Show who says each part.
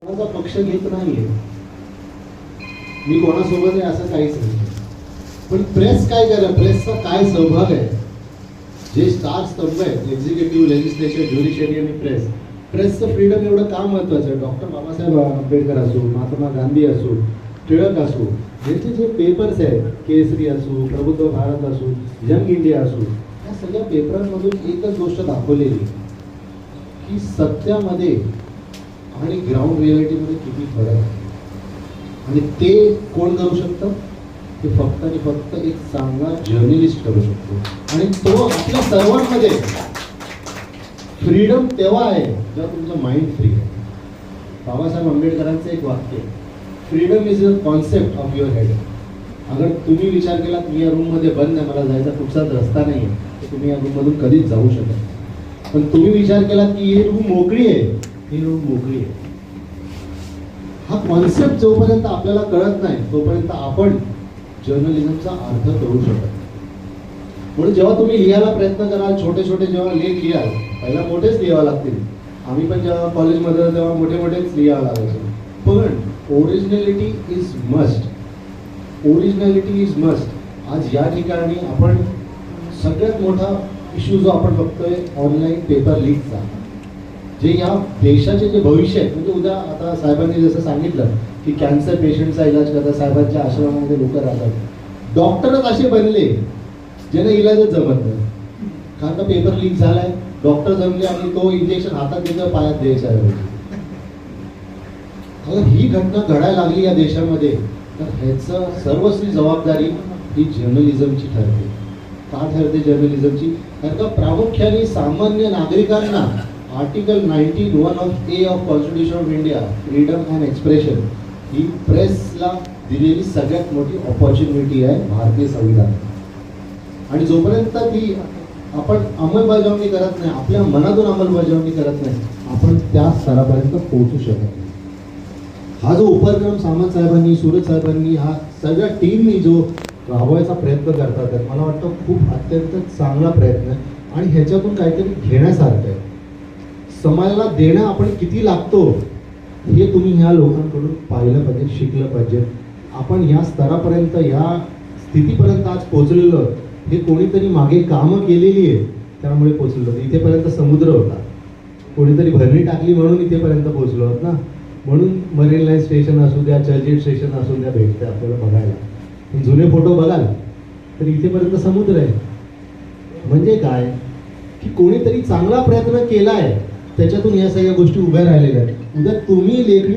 Speaker 1: कोणाचा पक्ष घेत नाहीये मी, कोणासोबत आहे असं काहीच नाही. पण प्रेस काय करा, प्रेसचा काय सहभाग आहे, जे चार स्तंभ आहेत एक्झिक्युटिव्ह, लेजिस्लेचर, ज्युडिशियरी आणि प्रेस. प्रेसचं फ्रीडम एवढं का महत्वाचं आहे? डॉक्टर बाबासाहेब आंबेडकर असो, महात्मा गांधी असो, टिळक असो, यांचे जे पेपर्स आहेत, केसरी असो, प्रबुद्ध भारत असो, यंग इंडिया असो, या सगळ्या पेपरांमधून एकच गोष्ट दाखवलेली की सत्यामध्ये आणि ग्राउंड रियालिटीमध्ये किती फरक आहे. आणि ते कोण करू शकतं? ते फक्त आणि फक्त एक चांगला जर्नलिस्ट करू शकतो. आणि तो आपल्या सर्वांमध्ये फ्रीडम तेव्हा आहे जेव्हा तुमचं माइंड फ्री आहे. बाबासाहेब आंबेडकरांचं एक वाक्य, freedom is a concept of your head. अगर तुम्ही विचार केला मी या रूममध्ये बंद आहे, मला जायचा कुठचाच रस्ता नाही आहे, तर तुम्ही या रूममधून कधीच जाऊ शकत नाही. पण तुम्ही विचार केला की ही रूम मोकळी आहे, ही रूम मोकळी आहे. हा कॉन्सेप्ट जोपर्यंत आपल्याला कळत नाही तोपर्यंत आपण जर्नलिझमचा अर्थ करू शकत नाही. म्हणून जेव्हा तुम्ही लिहायला प्रयत्न कराल, छोटे छोटे जेव्हा लेख लिहाल, पहिला मोठेच लिहावं लागतील. आम्ही पण जेव्हा कॉलेजमध्ये होतो तेव्हा मोठे मोठेच लिहावं लागायचं. पण originality is must, originality is must. आज या ठिकाणी आपण सगळ्यात मोठा इश्यू जो आपण बघतोय ऑनलाईन पेपर लीकचा, जे या देशाचे जे भविष्य आहे, म्हणजे उद्या आता साहेबांनी जसं सांगितलं की कॅन्सर पेशंटचा इलाज करता साहेबांच्या आश्रमामध्ये लोक राहतात. डॉक्टरच असे बनले ज्याने इलाजच जमत नाही, कारण का पेपर लीक झालाय. डॉक्टर जमले आणि तो इंजेक्शन हातात त्याच्या पायात द्यायचा आहे. अगर ही घटना घडायला लागली या देशामध्ये तर ह्याचं सर्वस्वी जबाबदारी ही जर्नलिझमची ठरते. का ठरते जर्नलिझमची? कारण का प्रामुख्याने सामान्य नागरिकांना article 91 of constitution of India, freedom and expression, ही प्रेसला दिलेली सगळ्यात मोठी ऑपॉर्च्युनिटी आहे भारतीय संविधान. आणि जोपर्यंत ती आपण अंमलबजावणी करत नाही, आपल्या मनातून अंमलबजावणी करत नाही, आपण त्या स्तरापर्यंत पोहोचू शकत नाही. हा जो उपक्रम सामंत साहेबांनी, सूरज साहेबांनी, हा सगळ्या टीमनी जो राबवायचा प्रयत्न करतात, मला वाटतं खूप अत्यंत चांगला प्रयत्न आहे. आणि ह्याच्यातून काहीतरी घेण्यासारखं आहे. समाजाला देणं आपण किती लागतो हे तुम्ही ह्या लोकांकडून पाहिलं पाहिजे, शिकलं पाहिजे. आपण या स्तरापर्यंत, या स्थितीपर्यंत आज पोहोचलेलो, हे कोणीतरी मागे कामं केलेली आहे त्यामुळे पोहोचलो. इथेपर्यंत समुद्र होता, कोणीतरी भरणी टाकली म्हणून इथेपर्यंत पोहोचलो आहोत ना. म्हणून मरीन लाईन स्टेशन असू द्या, चर्चगेट स्टेशन असू द्या, भेटते आपल्याला बघायला. जुने फोटो बघाल तर इथेपर्यंत समुद्र आहे. म्हणजे काय की कोणीतरी चांगला प्रयत्न केला आहे, त्याच्यातून या सगळ्या गोष्टी उभ्या राहिलेल्या आहेत. उद्या तुम्ही लेखणी